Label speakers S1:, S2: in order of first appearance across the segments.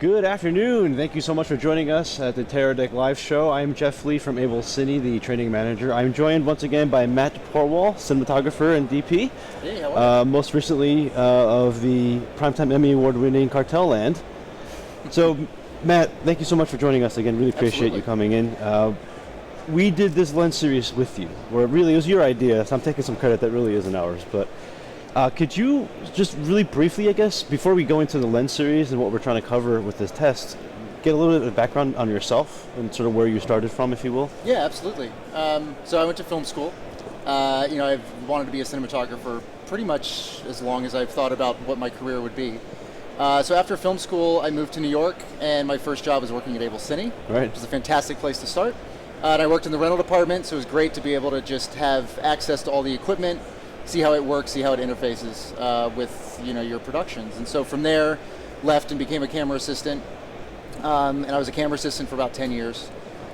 S1: Good afternoon. Thank you so much for joining us at the Deck Live show. I'm Jeff Lee from AbelCine, the training manager. I'm joined once again by Matt Porwoll, cinematographer and DP.
S2: Hey, how are you?
S1: Most recently of the Primetime Emmy Award-winning Cartel Land. So, Matt, thank you so much for joining us again. Really appreciate you coming in. We did this lens series with you, where it was your idea, so I'm taking some credit that really isn't ours. But could you just really briefly, I guess, before we go into the lens series and what we're trying to cover with this test, get a little bit of background on yourself and sort of where you started from, if you will?
S2: Yeah, absolutely. So I went to film school. I've wanted to be a cinematographer pretty much as long as I've thought about what my career would be. So after film school, I moved to New York, and my first job was working at AbelCine, which was a fantastic place to start. And I worked in the rental department, so it was great to be able to just have access to all the equipment, see how it works, see how it interfaces with your productions. And so from there, left and became a camera assistant. And I was a camera assistant for about 10 years,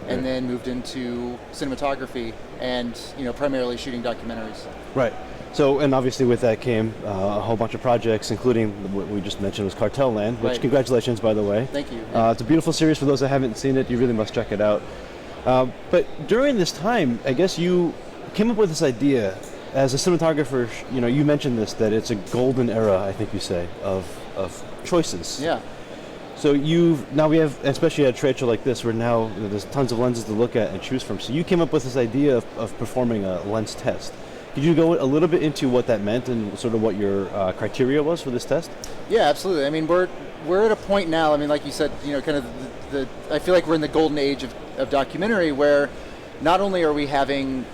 S2: and then moved into cinematography and primarily shooting documentaries.
S1: Right. So, and obviously with that came a whole bunch of projects, including what we just mentioned was Cartel Land, which congratulations, by the way.
S2: Thank you.
S1: It's a beautiful series. For those that haven't seen it, you really must check it out. But during this time, I guess you came up with this idea as a cinematographer. You mentioned this, that it's a golden era, I think you say, of choices.
S2: Yeah.
S1: So now we have, especially at a trade show like this, where now there's tons of lenses to look at and choose from. So you came up with this idea of performing a lens test. Could you go a little bit into what that meant and sort of what your criteria was for this test?
S2: Yeah, absolutely. I mean, we're at a point now. I mean, like you said, kind of I feel like we're in the golden age of documentary, where not only are we having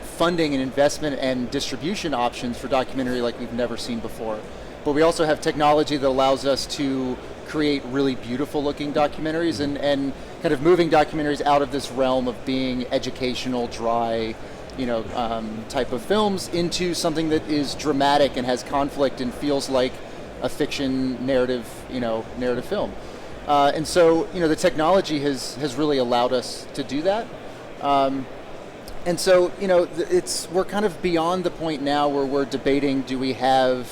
S2: funding and investment and distribution options for documentary like we've never seen before, but we also have technology that allows us to create really beautiful looking documentaries and kind of moving documentaries out of this realm of being educational, dry, type of films into something that is dramatic and has conflict and feels like a fiction narrative film. And so, the technology has really allowed us to do that. And so, we're kind of beyond the point now where we're debating, do we have,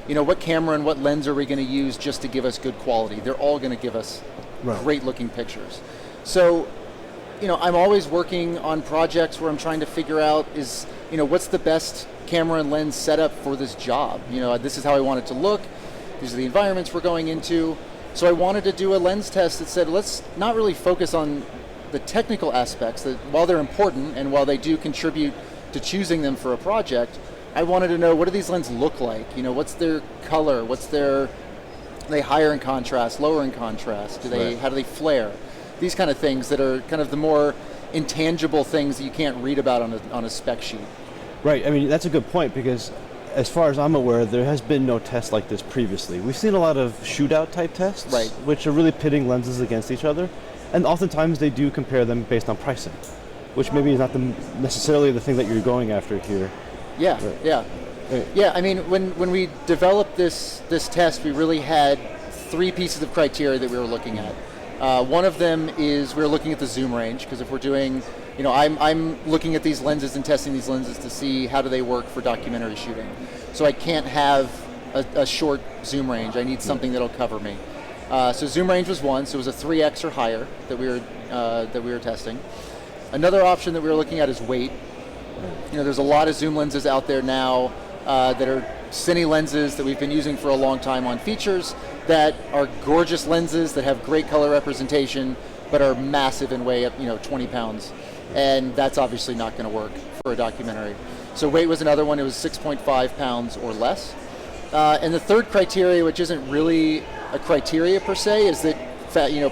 S2: what camera and what lens are we going to use just to give us good quality? They're all going to give us great looking pictures. So, I'm always working on projects where I'm trying to figure out what's the best camera and lens setup for this job? This is how I want it to look. These are the environments we're going into. So I wanted to do a lens test that said, let's not really focus on the technical aspects, that while they're important and while they do contribute to choosing them for a project, I wanted to know, what do these lenses look like? What's their color? Are they higher in contrast, lower in contrast? How do they flare? These kind of things that are kind of the more intangible things that you can't read about on a spec sheet.
S1: Right. I mean, that's a good point, because as far as I'm aware, there has been no test like this previously. We've seen a lot of shootout type tests, which are really pitting lenses against each other, and oftentimes they do compare them based on pricing, which maybe is not necessarily the thing that you're going after here.
S2: Yeah, yeah. Right. Yeah, I mean, when we developed this test, we really had three pieces of criteria that we were looking at. One of them is we're looking at the zoom range, because if we're doing, I'm looking at these lenses and testing these lenses to see how do they work for documentary shooting. So I can't have a short zoom range. I need something that'll cover me. So zoom range was one, so it was a 3x or higher that we were testing. Another option that we were looking at is weight. There's a lot of zoom lenses out there now that are Cine lenses that we've been using for a long time on features that are gorgeous lenses that have great color representation but are massive and weigh up 20 pounds, and that's obviously not going to work for a documentary. So weight was another one. It was 6.5 pounds or less. And the third criteria, which isn't really a criteria per se, is that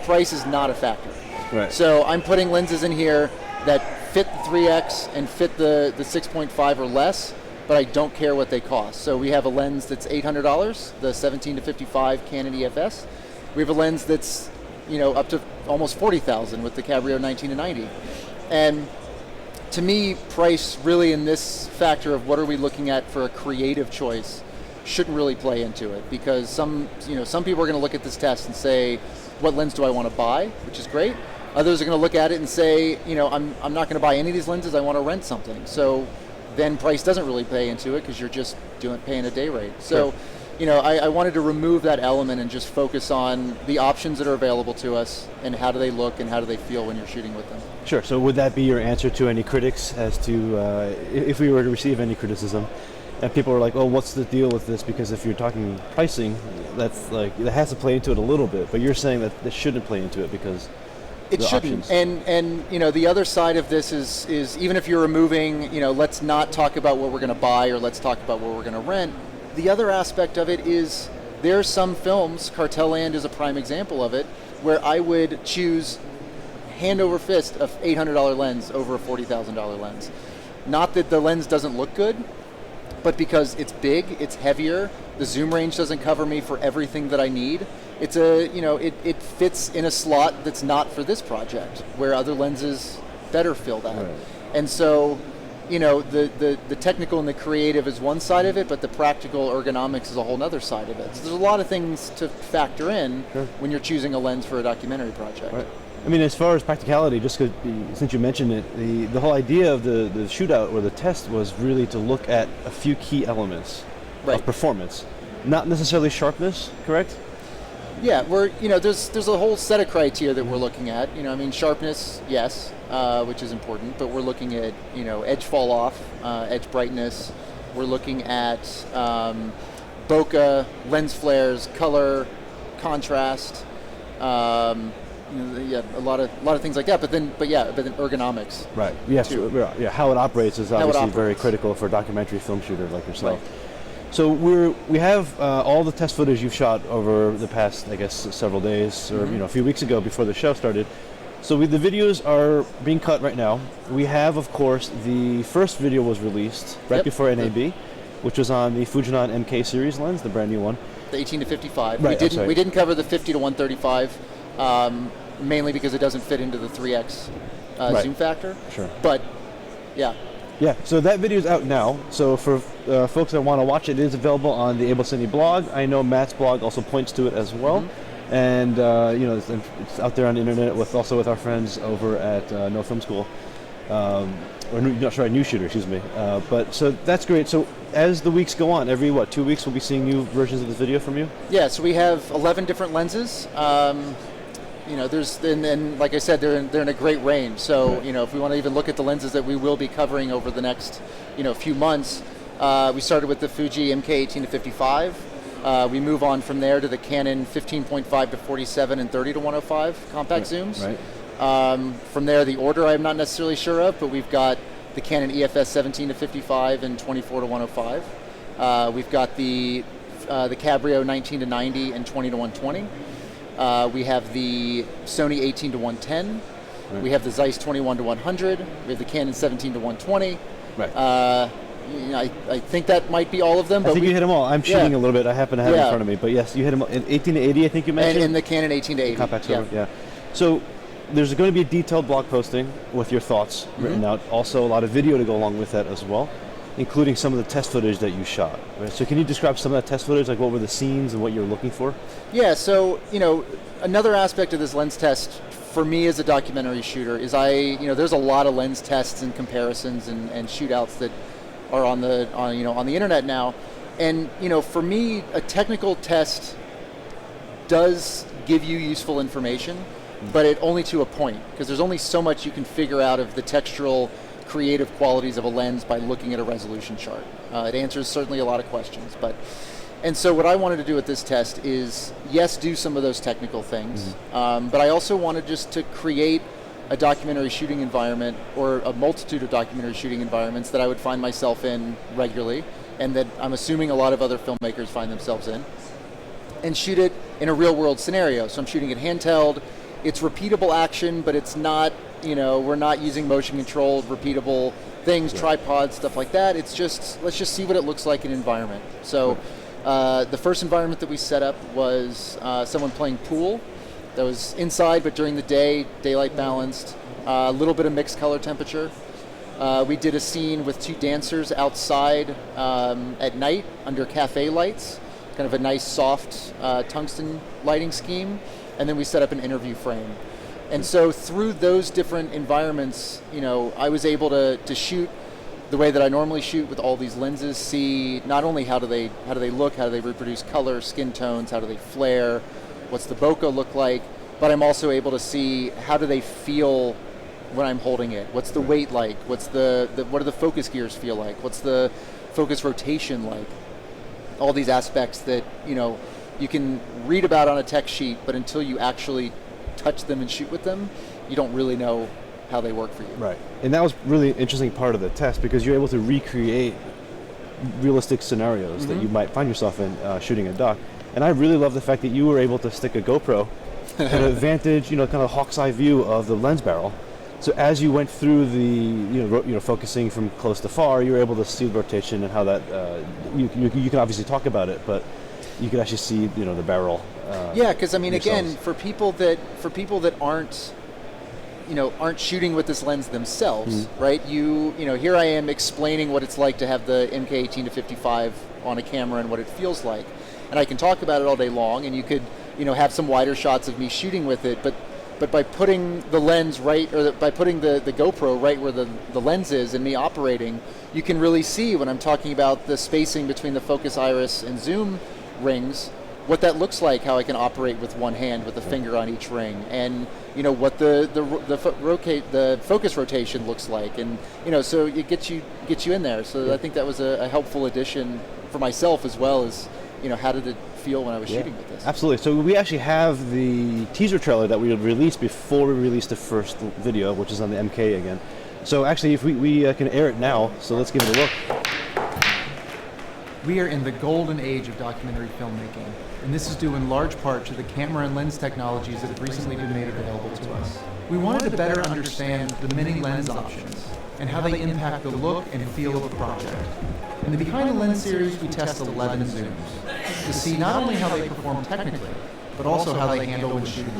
S2: price is not a factor.
S1: Right.
S2: So I'm putting lenses in here that fit the 3x and fit the 6.5 or less, but I don't care what they cost. So we have a lens that's $800, the 17 to 55 Canon EFS. We have a lens that's up to almost $40,000 with the Cabrio 19 to 90. And to me, price really in this factor of what are we looking at for a creative choice shouldn't really play into it, because some people are going to look at this test and say, what lens do I want to buy, which is great. Others are going to look at it and say, I'm not going to buy any of these lenses, I want to rent something. So then price doesn't really play into it, because you're just paying a day rate. So I wanted to remove that element and just focus on the options that are available to us and how do they look and how do they feel when you're shooting with them.
S1: Sure. So would that be your answer to any critics as to if we were to receive any criticism? And people are like, "Oh, what's the deal with this?" Because if you're talking pricing, that's like that has to play into it a little bit. But you're saying that this shouldn't play into it because
S2: it shouldn't. And the other side of this is even if you're removing, let's not talk about what we're going to buy or let's talk about what we're going to rent. The other aspect of it is there are some films, Cartel Land is a prime example of it, where I would choose hand over fist a $800 lens over a $40,000 lens. Not that the lens doesn't look good, but because it's big, it's heavier, the zoom range doesn't cover me for everything that I need. It's it fits in a slot that's not for this project, where other lenses better fill that.
S1: Right.
S2: And so, the technical and the creative is one side of it, but the practical ergonomics is a whole other side of it. So there's a lot of things to factor in when you're choosing a lens for a documentary project.
S1: Right. I mean, as far as practicality, just since you mentioned it, the whole idea of the shootout or the test was really to look at a few key elements of performance, not necessarily sharpness, correct?
S2: Yeah, there's a whole set of criteria that we're looking at. Sharpness, yes, which is important, but we're looking at, edge fall off, edge brightness. We're looking at bokeh, lens flares, color, contrast. A lot of things like that. But then ergonomics.
S1: Right. Yes. Yeah. How it operates is obviously very critical for a documentary film shooter like yourself.
S2: Right.
S1: So we have all the test footage you've shot over the past, I guess, several days or a few weeks ago before the show started. So the videos are being cut right now. We have, of course, the first video was released right before NAB, which was on the Fujinon MK series lens, the brand new one.
S2: The 18 to 55.
S1: Right,
S2: we didn't cover the 50 to 135, mainly because it doesn't fit into the 3x zoom factor.
S1: Sure.
S2: But yeah.
S1: Yeah, so that video is out now. So for folks that want to watch it, it is available on the AbelCine blog. I know Matt's blog also points to it as well. And it's out there on the internet also with our friends over at No Film School, New Shooter, excuse me. But so that's great. So as the weeks go on, every 2 weeks we'll be seeing new versions of this video from you?
S2: Yeah, so we have 11 different lenses. And like I said, they're in a great range. So, if we want to even look at the lenses that we will be covering over the next, few months, we started with the Fuji MK 18 to 55. We move on from there to the Canon 15.5 to 47 and 30 to 105 compact zooms.
S1: Right.
S2: From there, the order I'm not necessarily sure of, but we've got the Canon EFS 17 to 55 and 24 to 105. We've got the Cabrio 19 to 90 and 20 to 120. We have the Sony 18 to 110. Right. We have the Zeiss 21 to 100. We have the Canon 17 to 120.
S1: Right.
S2: I think that might be all of them.
S1: I think you hit them all. I'm shooting a little bit. I happen to have it in front of me. But yes, you hit them all. 18 to 80, I think you mentioned?
S2: And the Canon 18 to 80.
S1: Compact silver, yeah. So there's going to be a detailed blog posting with your thoughts written out. Also a lot of video to go along with that as well, including some of the test footage that you shot. Right? So can you describe some of that test footage, like what were the scenes and what you were looking for? Yeah,
S2: so, another aspect of this lens test for me as a documentary shooter is there's a lot of lens tests and comparisons and shootouts that are on the internet now. And, for me, a technical test does give you useful information, but only to a point, because there's only so much you can figure out of the textural creative qualities of a lens by looking at a resolution chart. It answers certainly a lot of questions, and so what I wanted to do with this test is, yes, do some of those technical things, but I also wanted just to create a documentary shooting environment, or a multitude of documentary shooting environments that I would find myself in regularly, and that I'm assuming a lot of other filmmakers find themselves in, and shoot it in a real world scenario. So I'm shooting it handheld. It's repeatable action, but it's not, we're not using motion controlled, repeatable things, tripods, stuff like that. It's just, let's just see what it looks like in environment. So the first environment that we set up was someone playing pool. That was inside, but during the day, daylight balanced, a little bit of mixed color temperature. We did a scene with two dancers outside at night under cafe lights, kind of a nice soft tungsten lighting scheme. And then we set up an interview frame. And so through those different environments, I was able to shoot the way that I normally shoot with all these lenses, see not only how do they look, how do they reproduce color, skin tones, how do they flare, what's the bokeh look like, but I'm also able to see how do they feel when I'm holding it. What's the weight like? What do the focus gears feel like? What's the focus rotation like? All these aspects that you can read about on a tech sheet, but until you actually touch them and shoot with them, you don't really know how they work for you.
S1: Right, and that was really an interesting part of the test because you're able to recreate realistic scenarios that you might find yourself in shooting a duck. And I really love the fact that you were able to stick a GoPro at an advantage, kind of hawk's eye view of the lens barrel. So as you went through the, focusing from close to far, you were able to see the rotation and how that. You can obviously talk about it, but you could actually see, the barrel.
S2: Yeah, because again, for people that aren't shooting with this lens themselves, right? Here I am explaining what it's like to have the MK18 to 55 on a camera and what it feels like, and I can talk about it all day long, and you could, have some wider shots of me shooting with it, but by putting the lens right, or by putting the GoPro right where the lens is and me operating, you can really see when I'm talking about the spacing between the focus iris and zoom rings, what that looks like, how I can operate with one hand with a finger on each ring, and what the focus rotation looks like, and so it gets you in there. So I think that was a helpful addition for myself as well as how did it feel when I was shooting with this.
S1: Absolutely. So we actually have the teaser trailer that we released before we released the first video, which is on the MK again. So actually, if we can air it now, so let's give it a look.
S3: We are in the golden age of documentary filmmaking, and this is due in large part to the camera and lens technologies that have recently been made available to us. We wanted to better understand the many lens options and how they impact the look and feel of a project. In the Behind the Lens series, we test 11 zooms to see not only how they perform technically, but also how they handle when shooting.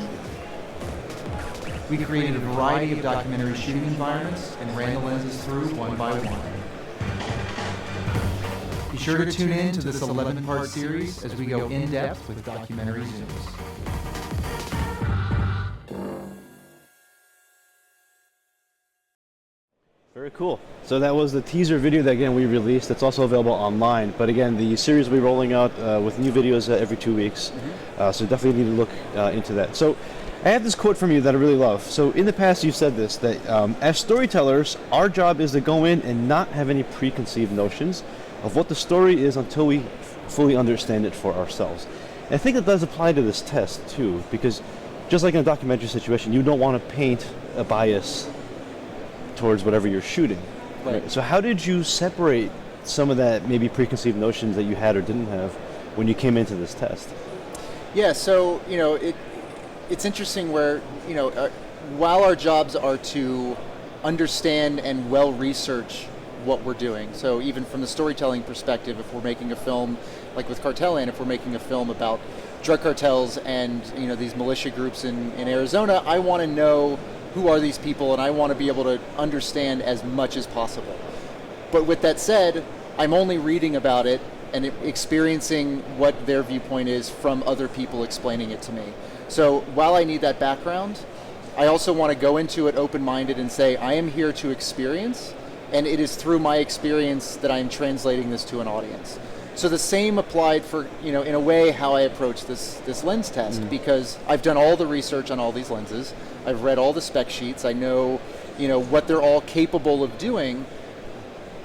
S3: We created a variety of documentary shooting environments and ran the lenses through one by one. Be sure to tune in to this 11-part series as we go in-depth with documentary zooms.
S1: Very cool. So that was the teaser video that, again, we released. It's also available online. But again, the series will be rolling out with new videos every 2 weeks. So definitely need to look into that. So I have this quote from you that I really love. So in the past, you've said this, that as storytellers, our job is to go in and not have any preconceived notions of what the story is until we fully understand it for ourselves. And I think that does apply to this test too, because just like in a documentary situation, you don't want to paint a bias towards whatever you're shooting.
S2: Right.
S1: So how did you separate some of that maybe preconceived notions that you had or didn't have when you came into this test?
S2: Yeah, so it's interesting where while our jobs are to understand and well research what we're doing, so even from the storytelling perspective, if we're making a film like with Cartel Land, if we're making a film about drug cartels and these militia groups in Arizona, I want to know who are these people, and I want to be able to understand as much as possible. But with that said, I'm only reading about it and experiencing what their viewpoint is from other people explaining it to me. So while I need that background, I also want to go into it open-minded and say, I am here to experience, and it is through my experience that I'm translating this to an audience. So the same applied for, in a way, how I approach this lens test, because I've done all the research on all these lenses. I've read all the spec sheets. I know, what they're all capable of doing.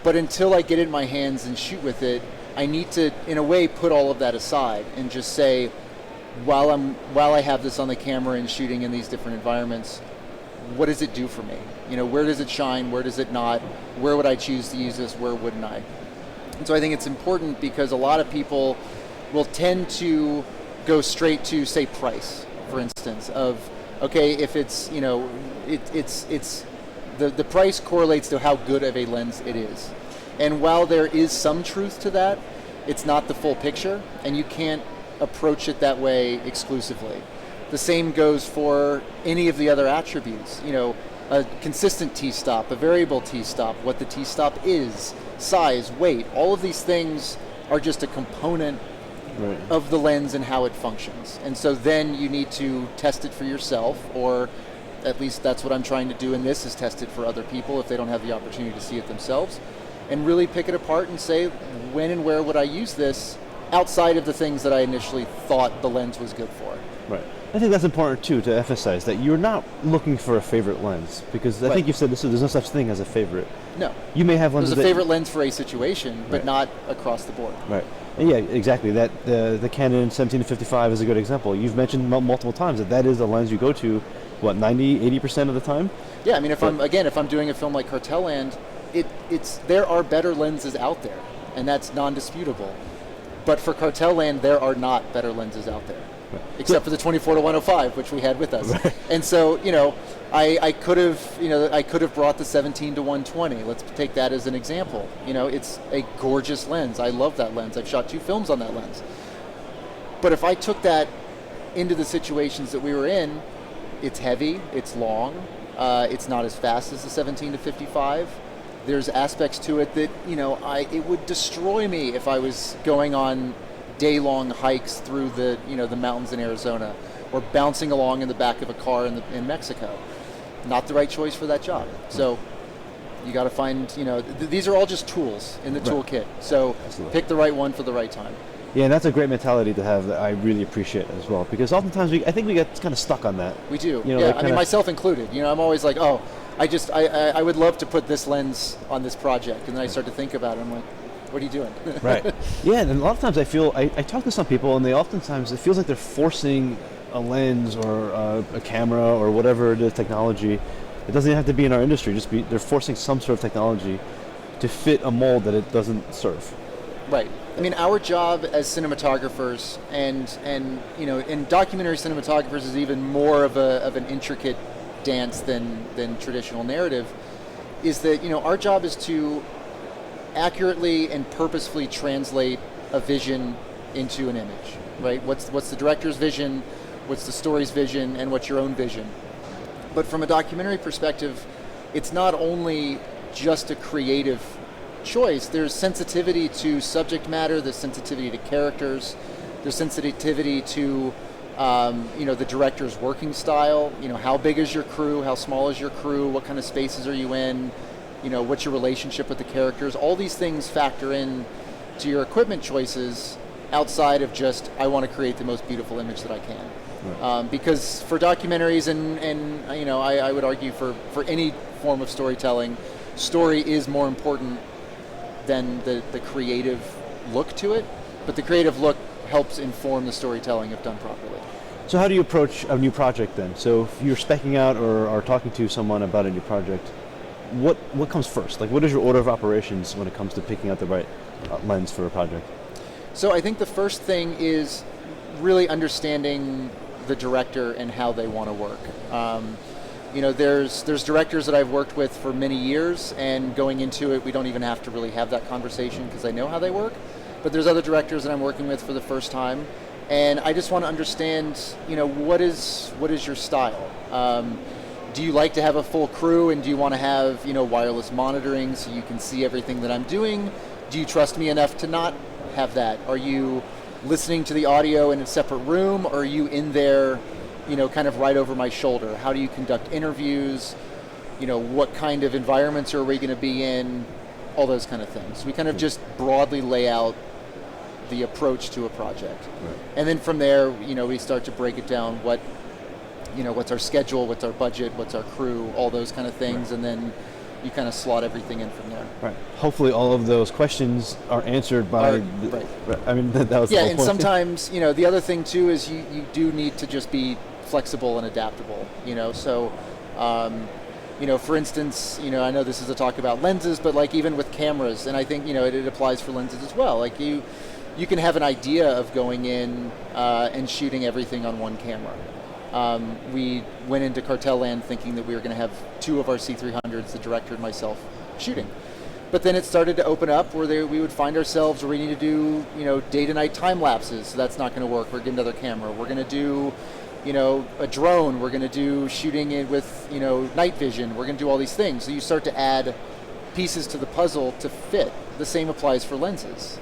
S2: But until I get it in my hands and shoot with it, I need to, in a way, put all of that aside and just say, while I have this on the camera and shooting in these different environments, what does it do for me? Where does it shine? Where does it not? Where would I choose to use this? Where wouldn't I? And so I think it's important because a lot of people will tend to go straight to, say, price, for instance, of, okay, if it's, it's the price correlates to how good of a lens it is. And while there is some truth to that, it's not the full picture, and you can't approach it that way exclusively. The same goes for any of the other attributes, a consistent T-stop, a variable T-stop, what the T-stop is, size, weight, all of these things are just a component of the lens and how it functions. And so then you need to test it for yourself, or at least that's what I'm trying to do in this, is test it for other people if they don't have the opportunity to see it themselves. and really pick it apart and say, when and where would I use this outside of the things that I initially thought the lens was good for.
S1: Right. I think that's important too to emphasize that you're not looking for a favorite lens, because I think you've said this. There's no such thing as a favorite.
S2: No.
S1: You may have lenses.
S2: There's a favorite lens for a situation, but not across the board.
S1: Right. And yeah, exactly. That the Canon 17-55 is a good example. You've mentioned multiple times that is a lens you go to, what, 80% of the time?
S2: Yeah. I mean, if I'm doing a film like Cartel Land, there are better lenses out there, and that's non-disputable. But for Cartel Land, there are not better lenses out there. Except for the 24-105, which we had with us. Right. And so, I could have brought the 17-120. Let's take that as an example. It's a gorgeous lens. I love that lens. I've shot 2 films on that lens. But if I took that into the situations that we were in, it's heavy, it's long, it's not as fast as the 17-55. There's aspects to it that, it would destroy me if I was going on day-long hikes through the mountains in Arizona, or bouncing along in the back of a car in Mexico. Not the right choice for that job. So you got to find, these are all just tools in the toolkit. So pick the right one for the right time.
S1: Yeah, and that's a great mentality to have that I really appreciate as well, because oftentimes I think we get kind of stuck on that.
S2: We do. I mean, myself included. I'm always like, I would love to put this lens on this project, and then I start to think about it. I'm like, what are you doing?
S1: Right. Yeah, and a lot of times I feel, I talk to some people, and it feels like they're forcing a lens or a camera or whatever it is, technology. It doesn't even have to be in our industry. They're forcing some sort of technology to fit a mold that it doesn't serve.
S2: Right. I mean, our job as cinematographers, and in documentary cinematographers is even more of an intricate dance than traditional narrative, is that our job is to accurately and purposefully translate a vision into an image, right? What's the director's vision, what's the story's vision, and what's your own vision? But from a documentary perspective, it's not only just a creative choice. There's sensitivity to subject matter, there's sensitivity to characters, there's sensitivity to the director's working style. How big is your crew, how small is your crew, what kind of spaces are you in, what's your relationship with the characters. All these things factor in to your equipment choices outside of just, I want to create the most beautiful image that I can. Right. Because for documentaries and I would argue for any form of storytelling, story is more important than the creative look to it, but the creative look helps inform the storytelling if done properly.
S1: So how do you approach a new project then? So if you're speccing out or are talking to someone about a new project, what comes first? Like, what is your order of operations when it comes to picking out the right lens for a project?
S2: So I think the first thing is really understanding the director and how they want to work. There's directors that I've worked with for many years, and going into it, we don't even have to really have that conversation because I know how they work. But there's other directors that I'm working with for the first time, and I just want to understand, what is your style? Do you like to have a full crew, and do you want to have, wireless monitoring so you can see everything that I'm doing? Do you trust me enough to not have that? Are you listening to the audio in a separate room, or are you in there, kind of right over my shoulder? How do you conduct interviews? What kind of environments are we going to be in? All those kind of things. We kind of just broadly lay out the approach to a project. Right. And then from there, we start to break it down. What's our schedule, what's our budget, what's our crew, all those kind of things, right. And then you kind of slot everything in from there.
S1: Right. Hopefully all of those questions are answered by...
S2: Right.
S1: I mean, that was the whole point.
S2: And sometimes, the other thing too is you do need to just be flexible and adaptable, So, for instance, I know this is a talk about lenses, but like even with cameras, and I think, it applies for lenses as well. Like you can have an idea of going in and shooting everything on one camera. We went into Cartel Land thinking that we were going to have 2 of our C300s, the director and myself, shooting. But then it started to open up where we would find ourselves where we need to do, day to night time lapses. So that's not going to work. We're getting another camera. We're going to do, a drone. We're going to do shooting it with, night vision. We're going to do all these things. So you start to add pieces to the puzzle to fit. The same applies for lenses.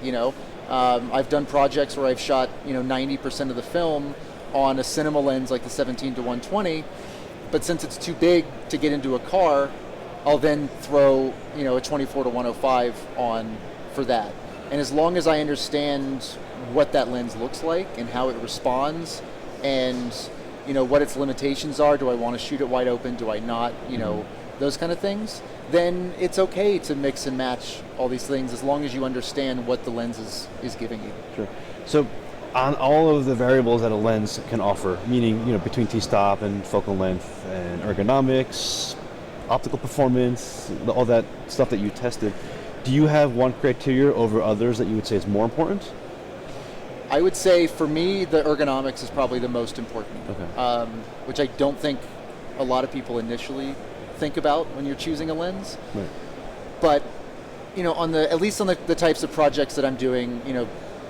S2: I've done projects where I've shot, 90% of the film on a cinema lens like the 17-120, but since it's too big to get into a car, I'll then throw, a 24 to 105 on for that. And as long as I understand what that lens looks like and how it responds, and what its limitations are, do I want to shoot it wide open, do I not, those kind of things, then it's okay to mix and match all these things as long as you understand what the lens is giving you.
S1: Sure. So on all of the variables that a lens can offer, meaning between t-stop and focal length and ergonomics, optical performance, all that stuff that you tested, do you have one criteria over others that you would say is more important?
S2: I would say for me, the ergonomics is probably the most important, which I don't think a lot of people initially think about when you're choosing a lens.
S1: Right.
S2: But at least on the types of projects that I'm doing,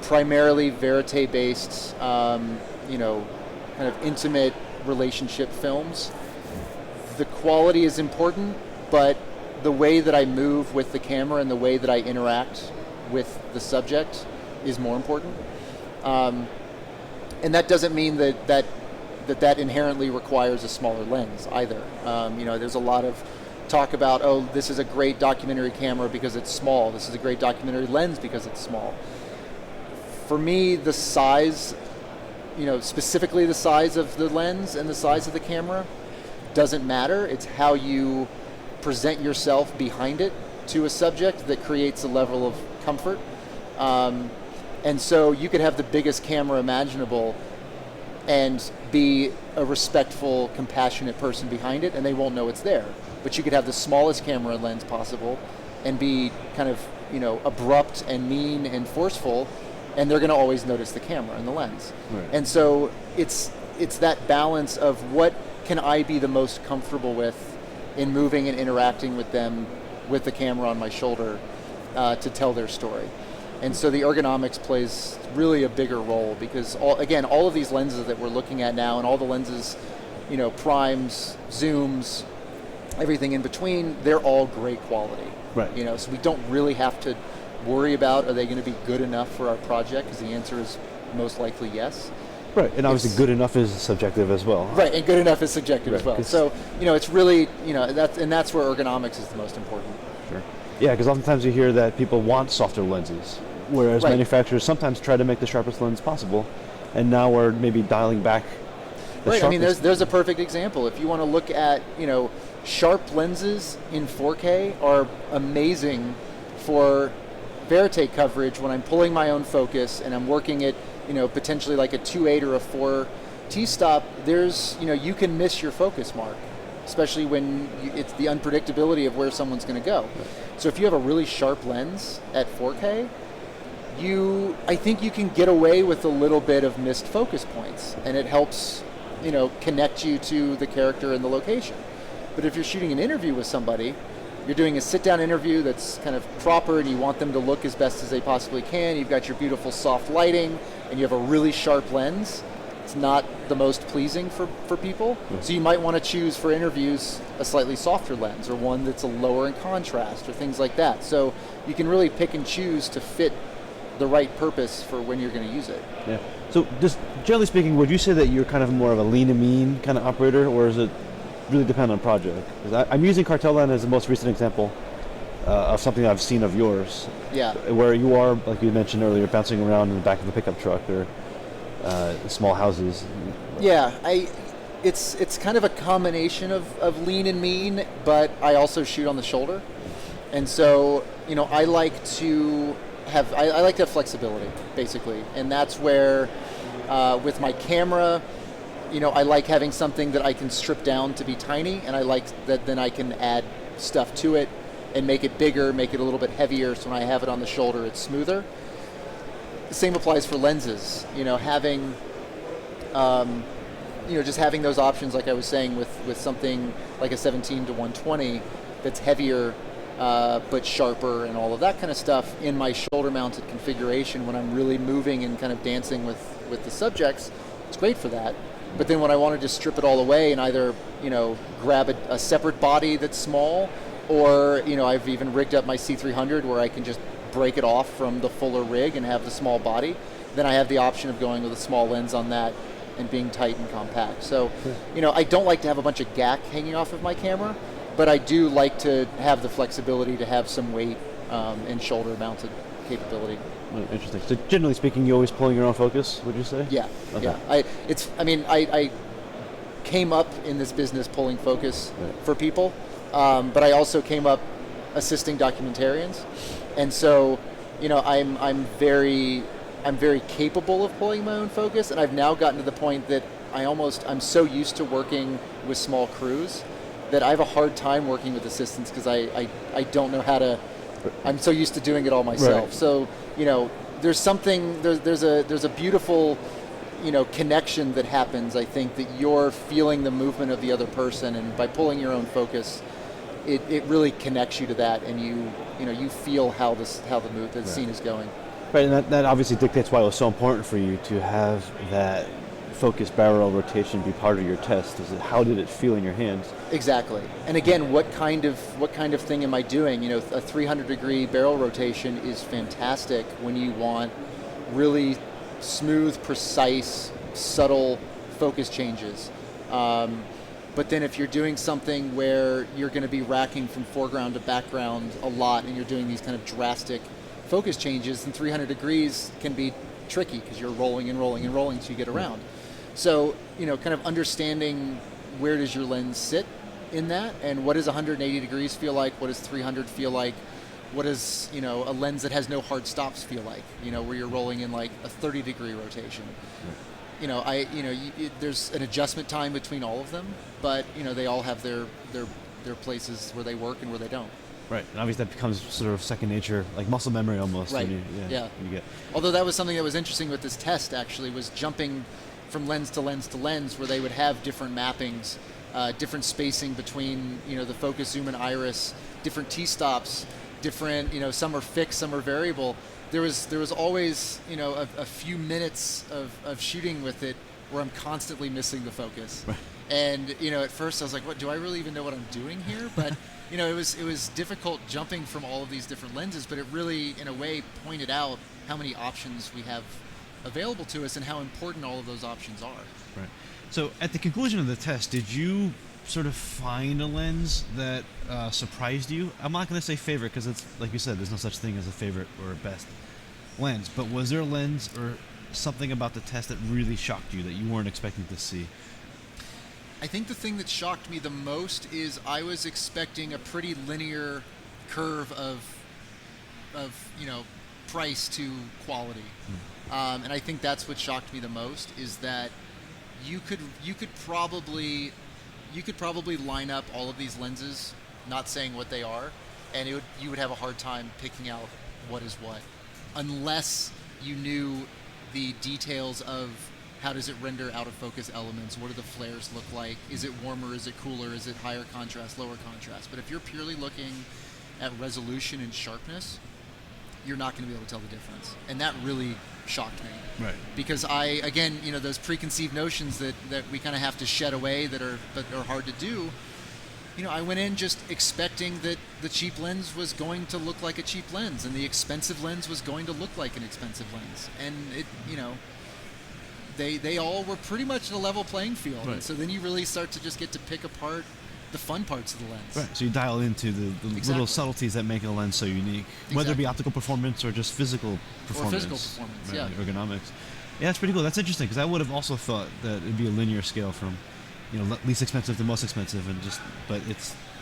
S2: primarily verite-based, kind of intimate relationship films, the quality is important, but the way that I move with the camera and the way that I interact with the subject is more important. And that doesn't mean that inherently requires a smaller lens either. There's a lot of talk about, this is a great documentary camera because it's small. This is a great documentary lens because it's small. For me, the size, specifically the size of the lens and the size of the camera doesn't matter. It's how you present yourself behind it to a subject that creates a level of comfort. And so you could have the biggest camera imaginable and be a respectful, compassionate person behind it, and they won't know it's there. But you could have the smallest camera lens possible and be kind of, abrupt and mean and forceful, and they're going to always notice the camera and the lens.
S1: Right.
S2: And so it's that balance of what can I be the most comfortable with in moving and interacting with them with the camera on my shoulder to tell their story. And so the ergonomics plays really a bigger role because, all of these lenses that we're looking at now and all the lenses, primes, zooms, everything in between, they're all great quality.
S1: Right.
S2: So we don't really have to worry about, are they going to be good enough for our project? Because the answer is most likely yes.
S1: Right, and obviously good enough is subjective as well.
S2: Right, and good enough is subjective as
S1: Right,
S2: well. So, it's really, that's where ergonomics is the most important.
S1: Sure. Yeah, because oftentimes you hear that people want softer lenses, whereas manufacturers sometimes try to make the sharpest lens possible, and now we're maybe dialing back the
S2: Right, I mean,
S1: sharpness.
S2: there's a perfect example. If you want to look at, sharp lenses in 4K are amazing for verite coverage when I'm pulling my own focus and I'm working at, potentially like a 2.8 or a 4 t-stop, there's, you can miss your focus mark, especially when it's the unpredictability of where someone's going to go. Right. So if you have a really sharp lens at 4K, I think you can get away with a little bit of missed focus points, and it helps, connect you to the character and the location. But if you're shooting an interview with somebody, you're doing a sit-down interview that's kind of proper and you want them to look as best as they possibly can, you've got your beautiful soft lighting, and you have a really sharp lens, it's not the most pleasing for people. Mm-hmm. So you might want to choose for interviews a slightly softer lens or one that's a lower in contrast or things like that. So you can really pick and choose to fit the right purpose for when you're going to use it.
S1: Yeah. So just generally speaking, would you say that you're kind of more of a lean and mean kind of operator, or is it really depend on project? Because I'm using Cartel Land as the most recent example of something I've seen of yours.
S2: Yeah.
S1: Where you are, like you mentioned earlier, bouncing around in the back of a pickup truck or small houses.
S2: Yeah, it's kind of a combination of lean and mean, but I also shoot on the shoulder, and so I like to have flexibility basically, and that's where with my camera. I like having something that I can strip down to be tiny, and I like that then I can add stuff to it and make it bigger, make it a little bit heavier, so when I have it on the shoulder, it's smoother. The same applies for lenses. Having, just having those options, like I was saying, with something like a 17 to 120 that's heavier but sharper and all of that kind of stuff in my shoulder-mounted configuration when I'm really moving and kind of dancing with the subjects, it's great for that. But then when I want to just strip it all away and either, grab a separate body that's small, or, I've even rigged up my C300 where I can just break it off from the fuller rig and have the small body, then I have the option of going with a small lens on that and being tight and compact. So, I don't like to have a bunch of gack hanging off of my camera, but I do like to have the flexibility to have some weight and shoulder mounted capability.
S1: Interesting. So generally speaking, you're always pulling your own focus, would you say?
S2: Yeah,
S1: Okay.
S2: yeah. I came up in this business pulling focus for people, but I also came up assisting documentarians, and so, I'm very capable of pulling my own focus, and I've now gotten to the point that I'm so used to working with small crews that I have a hard time working with assistants because I don't know how to. I'm so used to doing it all myself.
S1: Right.
S2: So there's a beautiful connection that happens. I think that you're feeling the movement of the other person, and by pulling your own focus, it really connects you to that, and you feel how the scene is going.
S1: Right, and that obviously dictates why it was so important for you to have that focus barrel rotation be part of your test. How did it feel in your hands?
S2: Exactly. And again, what kind of thing am I doing? A 300-degree barrel rotation is fantastic when you want really smooth, precise, subtle focus changes. But then if you're doing something where you're going to be racking from foreground to background a lot, and you're doing these kind of drastic focus changes, then 300 degrees can be tricky because you're rolling and rolling and rolling so you get around. So, kind of understanding where does your lens sit in that, and what does 180 degrees feel like, what does 300 feel like, what does, a lens that has no hard stops feel like, where you're rolling in like a 30-degree rotation. There's an adjustment time between all of them, but, they all have their places where they work and where they don't.
S1: Right, and obviously that becomes sort of second nature, like muscle memory almost.
S2: Right,
S1: when you get.
S2: Although that was something that was interesting with this test, actually, was jumping from lens to lens to lens, where they would have different mappings, different spacing between, the focus, zoom, and iris, different T-stops, different, some are fixed, some are variable. There was always, a few minutes of shooting with it where I'm constantly missing the focus.
S1: Right.
S2: And, at first I was like, what, do I really even know what I'm doing here? But, it was difficult jumping from all of these different lenses, but it really, in a way, pointed out how many options we have available to us and how important all of those options are.
S1: Right. So at the conclusion of the test, did you sort of find a lens that surprised you? I'm not going to say favorite because it's, like you said, there's no such thing as a favorite or a best lens, but was there a lens or something about the test that really shocked you that you weren't expecting to see?
S2: I think the thing that shocked me the most is I was expecting a pretty linear curve of price to quality, and I think that's what shocked me the most, is that you could probably line up all of these lenses, not saying what they are, and you would have a hard time picking out what is what, unless you knew the details of how does it render out of focus elements, what do the flares look like, is it warmer, is it cooler, is it higher contrast, lower contrast. But if you're purely looking at resolution and sharpness, you're not going to be able to tell the difference. And that really shocked me.
S1: Right.
S2: Because those preconceived notions that we kind of have to shed away that are hard to do, I went in just expecting that the cheap lens was going to look like a cheap lens and the expensive lens was going to look like an expensive lens. And they all were pretty much at a level playing field.
S1: Right.
S2: And so then you really start to just get to pick apart the fun parts of the lens.
S1: Right. So you dial into the little subtleties that make a lens so unique, whether it be optical performance or just physical performance.
S2: Or physical performance,
S1: right, ergonomics. Yeah, that's pretty cool. That's interesting because I would have also thought that it'd be a linear scale from, least expensive to most expensive, but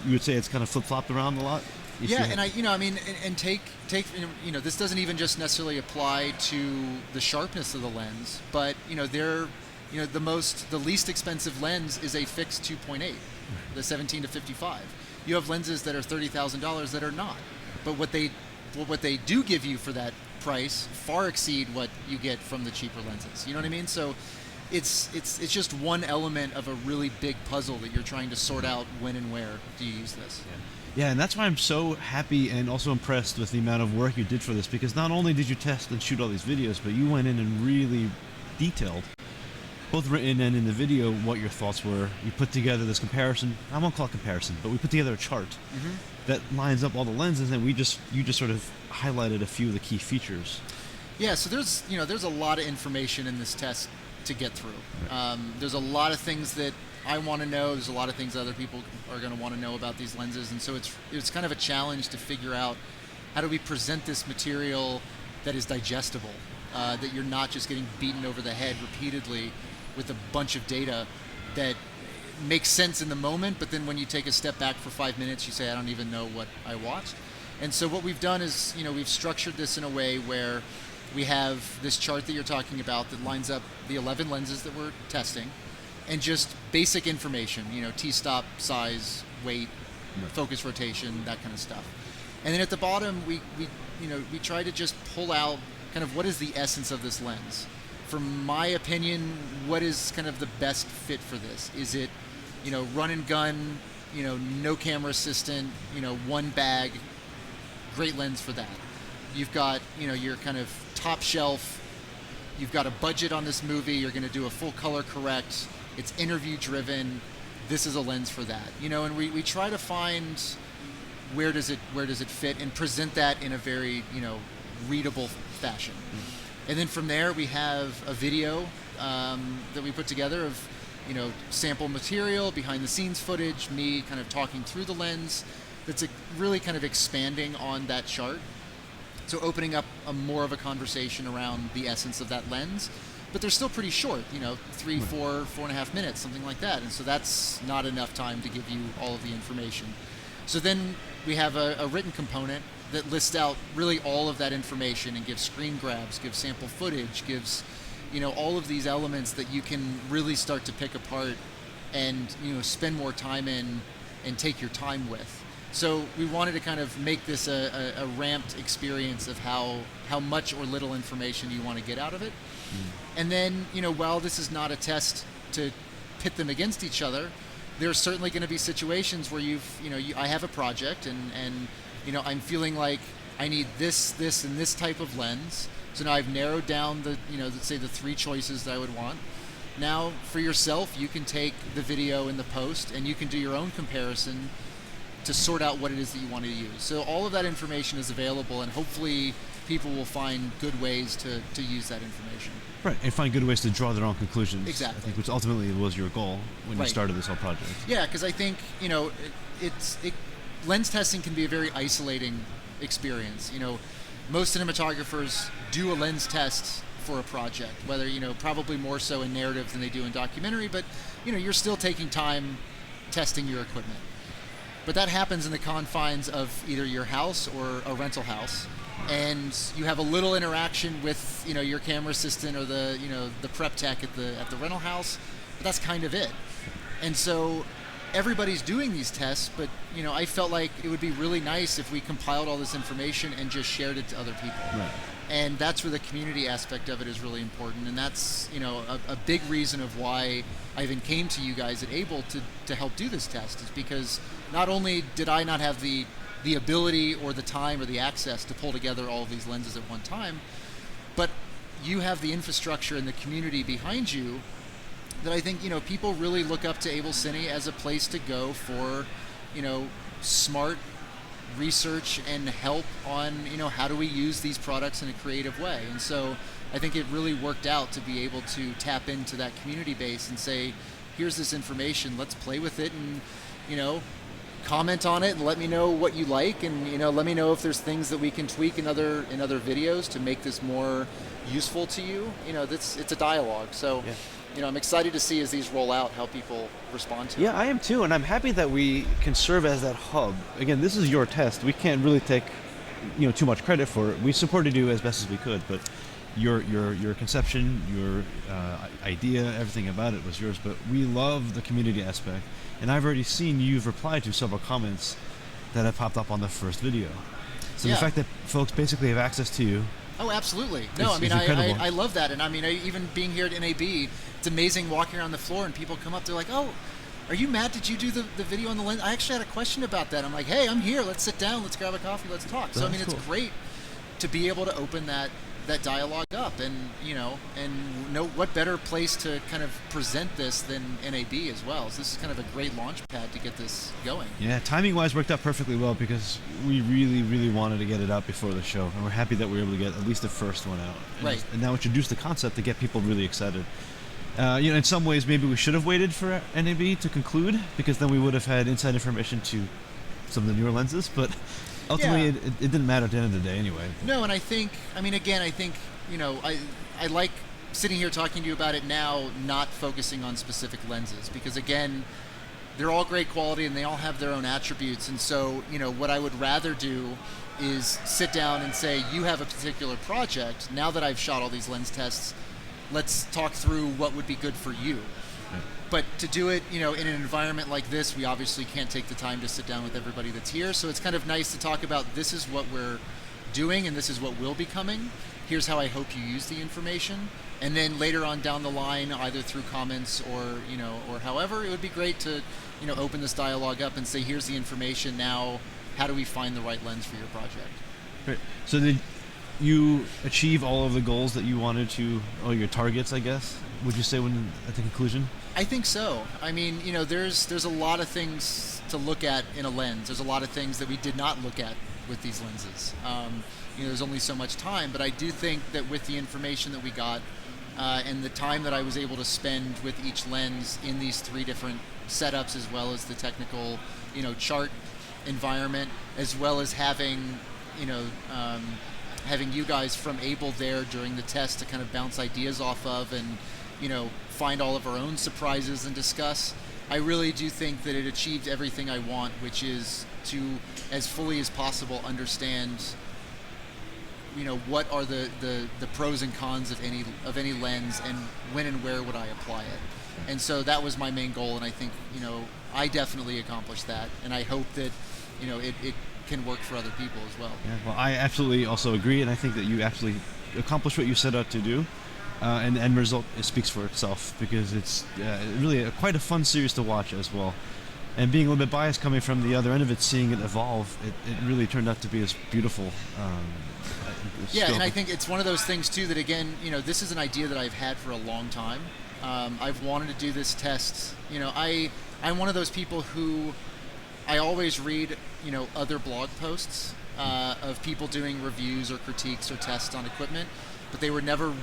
S1: you would say it's kind of flip-flopped around a lot.
S2: This doesn't even just necessarily apply to the sharpness of the lens, but the least expensive lens is a fixed 2.8, the 17 to 55. You have lenses that are $30,000 that are not, but what they do give you for that price far exceed what you get from the cheaper lenses. You know what I mean? So it's just one element of a really big puzzle that you're trying to sort out when and where do you use this.
S1: Yeah, and that's why I'm so happy and also impressed with the amount of work you did for this, because not only did you test and shoot all these videos, but you went in and really detailed, both written and in the video, what your thoughts were. You put together this comparison. I won't call it comparison, but we put together a chart that lines up all the lenses, and you just sort of highlighted a few of the key features.
S2: Yeah, so there's a lot of information in this test to get through. Right. There's a lot of things that I want to know. There's a lot of things other people are going to want to know about these lenses, and so it's kind of a challenge to figure out how do we present this material that is digestible, that you're not just getting beaten over the head repeatedly with a bunch of data that makes sense in the moment, but then when you take a step back for 5 minutes, you say, I don't even know what I watched. And so what we've done is, we've structured this in a way where we have this chart that you're talking about that lines up the 11 lenses that we're testing, and just basic information, t-stop, size, weight, focus rotation, that kind of stuff. And then at the bottom, we try to just pull out kind of what is the essence of this lens. From my opinion, what is kind of the best fit for this? Is it, run and gun, no camera assistant, one bag, great lens for that. You've got, your kind of top shelf, you've got a budget on this movie, you're going to do a full color correct, it's interview driven, this is a lens for that. And we try to find where does it fit and present that in a very, readable fashion. And then from there we have a video that we put together of, sample material, behind the scenes footage, me kind of talking through the lens, that's really kind of expanding on that chart. So opening up more of a conversation around the essence of that lens, but they're still pretty short, 3, 4, 4.5 minutes, something like that. And so that's not enough time to give you all of the information. So then we have a written component that lists out really all of that information and gives screen grabs, gives sample footage, gives, all of these elements that you can really start to pick apart and, spend more time in and take your time with. So we wanted to kind of make this a ramped experience of how much or little information you want to get out of it. And then, while this is not a test to pit them against each other, there's certainly going to be situations where I have a project and I'm feeling like I need this, and this type of lens. So now I've narrowed down let's say the 3 choices that I would want. Now for yourself, you can take the video in the post and you can do your own comparison to sort out what it is that you want to use. So all of that information is available, and hopefully people will find good ways to use that information.
S1: Right, and find good ways to draw their own conclusions.
S2: Exactly.
S1: I think, which ultimately was your goal when you started this whole project.
S2: Yeah, because I think, lens testing can be a very isolating experience. Most cinematographers do a lens test for a project, whether, probably more so in narrative than they do in documentary, but, you're still taking time testing your equipment. But that happens in the confines of either your house or a rental house, and you have a little interaction with, your camera assistant or the prep tech at the rental house, but that's kind of it. And so everybody's doing these tests, but I felt like it would be really nice if we compiled all this information and just shared it to other people. Right. And that's where the community aspect of it is really important, and that's a big reason of why I even came to you guys at Able to help do this test, is because not only did I not have the ability or the time or the access to pull together all of these lenses at one time, but you have the infrastructure and the community behind you that I think people really look up to AbelCine as a place to go for smart research and help on how do we use these products in a creative way. And so I think it really worked out to be able to tap into that community base and say, here's this information, let's play with it, and comment on it and let me know what you like, and let me know if there's things that we can tweak in other videos to make this more useful to you. It's a dialogue. So I'm excited to see as these roll out how people respond to it.
S1: Yeah, I am too, and I'm happy that we can serve as that hub. Again, this is your test. We can't really take too much credit for it. We supported you as best as we could, but your conception, your idea, everything about it was yours. But we love the community aspect, and I've already seen you've replied to several comments that have popped up on the first video. So the fact that folks basically have access to you.
S2: Oh, absolutely. No, I love that. And even being here at NAB, it's amazing walking around the floor and people come up, they're like, oh, are you Matt? Did you do the video on the lens? I actually had a question about that. I'm like, hey, I'm here. Let's sit down. Let's grab a coffee. Let's talk. So,
S1: That's cool.
S2: It's great to be able to open that dialogue up, and what better place to kind of present this than NAB as well. So this is kind of a great launch pad to get this going.
S1: Yeah, timing-wise worked out perfectly well because we really, really wanted to get it out before the show, and we're happy that we were able to get at least the first one out. And now introduce the concept to get people really excited. In some ways, maybe we should have waited for NAB to conclude, because then we would have had inside information to some of the newer lenses. But ultimately, it didn't matter at the end of the day anyway.
S2: No, and I think, I like sitting here talking to you about it now, not focusing on specific lenses, because again, they're all great quality and they all have their own attributes. And so, what I would rather do is sit down and say, you have a particular project. Now that I've shot all these lens tests, let's talk through what would be good for you.
S1: Yeah.
S2: But to do it, in an environment like this, we obviously can't take the time to sit down with everybody that's here. So it's kind of nice to talk about, this is what we're doing and this is what will be coming. Here's how I hope you use the information. And then later on down the line, either through comments or however, it would be great to, open this dialogue up and say, here's the information now. How do we find the right lens for your project?
S1: Great. So did you achieve all of the goals that you wanted to, or your targets, I guess, would you say at the conclusion?
S2: I think so. I mean, there's a lot of things to look at in a lens. There's a lot of things that we did not look at with these lenses. There's only so much time, but I do think that with the information that we got and the time that I was able to spend with each lens in these 3 different setups, as well as the technical, chart environment, as well as having, having you guys from Abel there during the test to kind of bounce ideas off of and, find all of our own surprises and discuss. I really do think that it achieved everything I want, which is to, as fully as possible, understand, what are the pros and cons of any lens, and when and where would I apply it. And so that was my main goal, and I think, I definitely accomplished that, and I hope that, it can work for other people as well.
S1: Yeah, well, I absolutely also agree, and I think that you absolutely accomplished what you set out to do. And the end result, it speaks for itself, because it's really quite a fun series to watch as well. And being a little bit biased coming from the other end of it, seeing it evolve, it really turned out to be as beautiful.
S2: And I think it's one of those things too that, again, this is an idea that I've had for a long time. I've wanted to do this test. I'm one of those people who I always read, other blog posts of people doing reviews or critiques or tests on equipment, but they were never,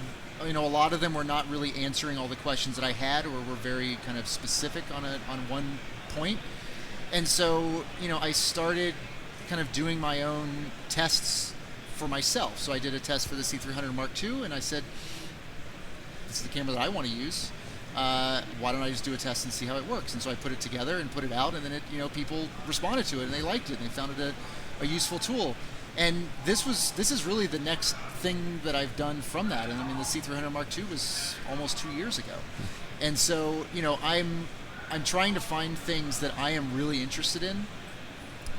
S2: a lot of them were not really answering all the questions that I had, or were very kind of specific on one point. And so, I started kind of doing my own tests for myself. So I did a test for the C300 Mark II, and I said, this is the camera that I want to use. Why don't I just do a test and see how it works? And so I put it together and put it out, and then people responded to it and they liked it and they found it a useful tool. And this is really the next thing that I've done from that. And I mean, the C300 Mark II was almost 2 years ago. And so, I'm trying to find things that I am really interested in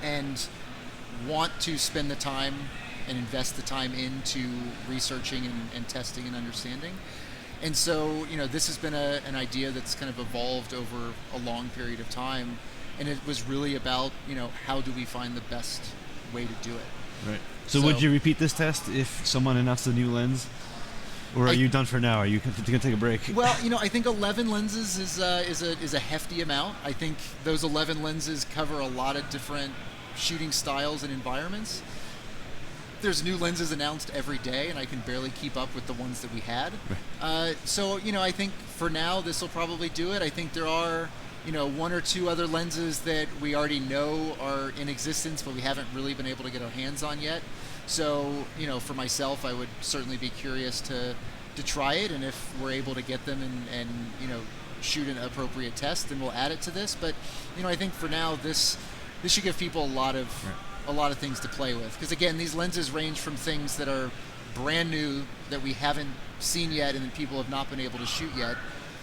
S2: and want to spend the time and invest the time into researching and testing and understanding. And so, this has been an idea that's kind of evolved over a long period of time. And it was really about, how do we find the best way to do it?
S1: Right. So would you repeat this test if someone announced a new lens? Or are you done for now? Are you going to take a break?
S2: Well, I think 11 lenses is a hefty amount. I think those 11 lenses cover a lot of different shooting styles and environments. There's new lenses announced every day, and I can barely keep up with the ones that we had. Right. So, I think for now this will probably do it. I think there are, 1 or 2 other lenses that we already know are in existence, but we haven't really been able to get our hands on yet. So, for myself, I would certainly be curious to try it, and if we're able to get them and shoot an appropriate test, then we'll add it to this. But, I think for now, this should give people a lot of things to play with. Because again, these lenses range from things that are brand new that we haven't seen yet and that people have not been able to shoot yet,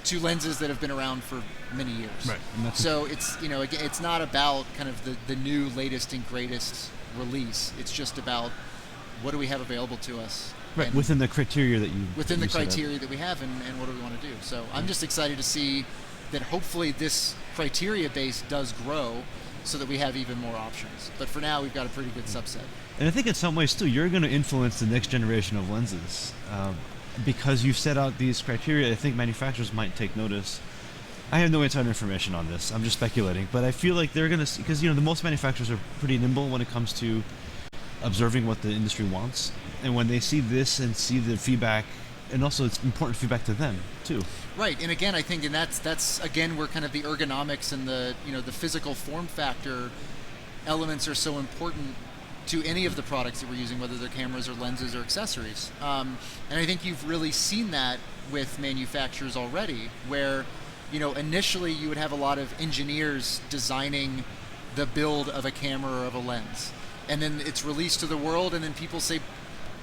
S2: to lenses that have been around for many years.
S1: Right.
S2: So it's, again, it's not about kind of the new, latest and greatest release. It's just about what do we have available to us.
S1: Right, within the criteria that you...
S2: Within the criteria that we have, and what do we want to do. So I'm just excited to see that hopefully this criteria base does grow so that we have even more options. But for now, we've got a pretty good subset.
S1: And I think in some ways, too, you're going to influence the next generation of lenses. Because you've set out these criteria, I think manufacturers might take notice. I have no insider information on this. I'm just speculating. But I feel like they're going to... Because, the most manufacturers are pretty nimble when it comes to observing what the industry wants. And when they see this and see the feedback and also it's important feedback to them too.
S2: Right, and again, I think, and that's again where kind of the ergonomics and the the physical form factor elements are so important to any of the products that we're using, whether they're cameras or lenses or accessories. And I think you've really seen that with manufacturers already, where initially you would have a lot of engineers designing the build of a camera or of a lens, and then it's released to the world, and then people say,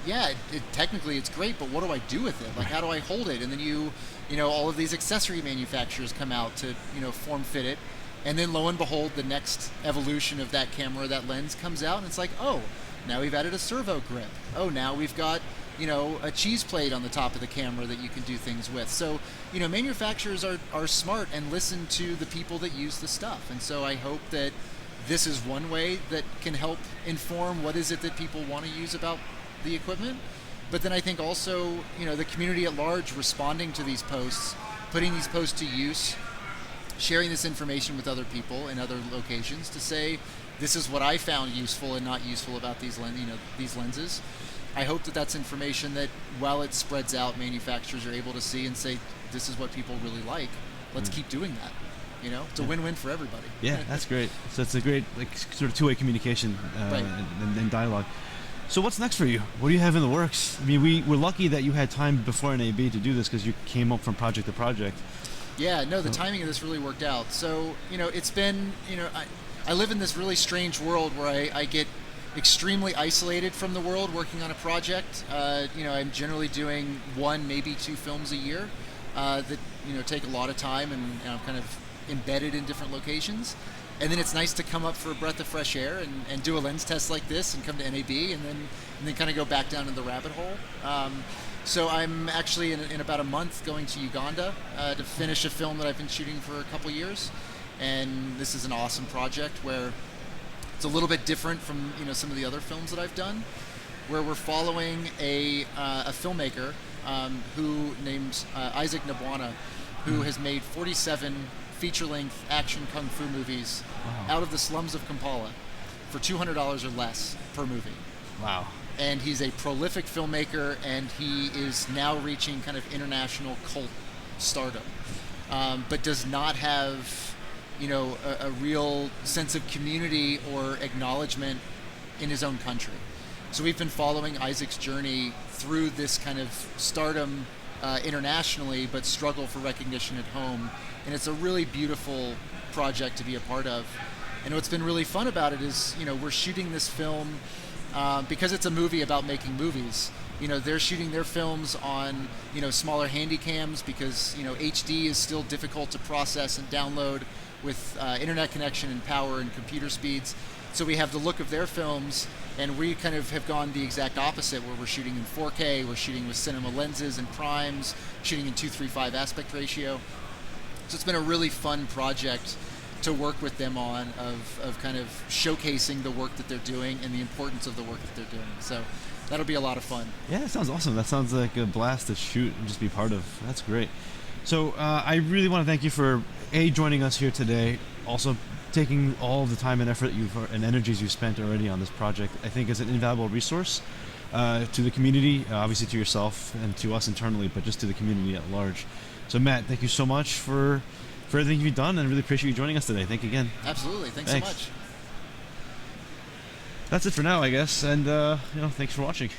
S2: yeah, technically it's great, but what do I do with it? Like, how do I hold it? And then all of these accessory manufacturers come out to form fit it. And then lo and behold, the next evolution of that camera or that lens comes out, and it's like, oh, now we've added a servo grip. Oh, now we've got, a cheese plate on the top of the camera that you can do things with. So, manufacturers are smart and listen to the people that use the stuff. And so I hope that this is one way that can help inform what is it that people want to use about the equipment. But then I think also, the community at large responding to these posts, putting these posts to use, sharing this information with other people in other locations to say, this is what I found useful and not useful about these lenses. I hope that that's information that, while it spreads out, manufacturers are able to see and say, this is what people really like. Let's keep doing that. It's a win-win for everybody.
S1: Yeah, that's great. So it's a great sort of two-way communication
S2: Right.
S1: and dialogue. So what's next for you? What do you have in the works? I mean, we're lucky that you had time before NAB to do this because you came up from project to project.
S2: Yeah, no, the timing of this really worked out. So, it's been, I live in this really strange world where I get extremely isolated from the world working on a project. I'm generally doing 1, maybe 2 films a year that, take a lot of time, and I'm kind of embedded in different locations. And then it's nice to come up for a breath of fresh air and do a lens test like this and come to NAB and then kind of go back down in the rabbit hole. So I'm actually in about a month going to Uganda to finish a film that I've been shooting for a couple years, and this is an awesome project where it's a little bit different from some of the other films that I've done, where we're following a filmmaker who named Isaac Nabwana, who has made 47 feature-length action kung fu movies out of the slums of Kampala for $200 or less per movie.
S1: Wow.
S2: And he's a prolific filmmaker, and he is now reaching kind of international cult stardom, but does not have, a real sense of community or acknowledgement in his own country. So we've been following Isaac's journey through this kind of stardom internationally, but struggle for recognition at home. And it's a really beautiful project to be a part of. And what's been really fun about it is, we're shooting this film because it's a movie about making movies. They're shooting their films on, smaller handy cams because, HD is still difficult to process and download with internet connection and power and computer speeds. So we have the look of their films, and we kind of have gone the exact opposite, where we're shooting in 4K, we're shooting with cinema lenses and primes, shooting in 2:3:5 aspect ratio. So it's been a really fun project to work with them on, of kind of showcasing the work that they're doing and the importance of the work that they're doing. So that'll be a lot of fun.
S1: Yeah, that sounds awesome. That sounds like a blast to shoot and just be part of. That's great. So I really want to thank you for joining us here today. Also, taking all the time and effort and energies you've spent already on this project. I think is an invaluable resource to the community, obviously to yourself and to us internally, but just to the community at large. So Matt, thank you so much for everything you've done, and really appreciate you joining us today. Thank you again.
S2: Absolutely. Thanks so much.
S1: That's it for now, I guess, and thanks for watching.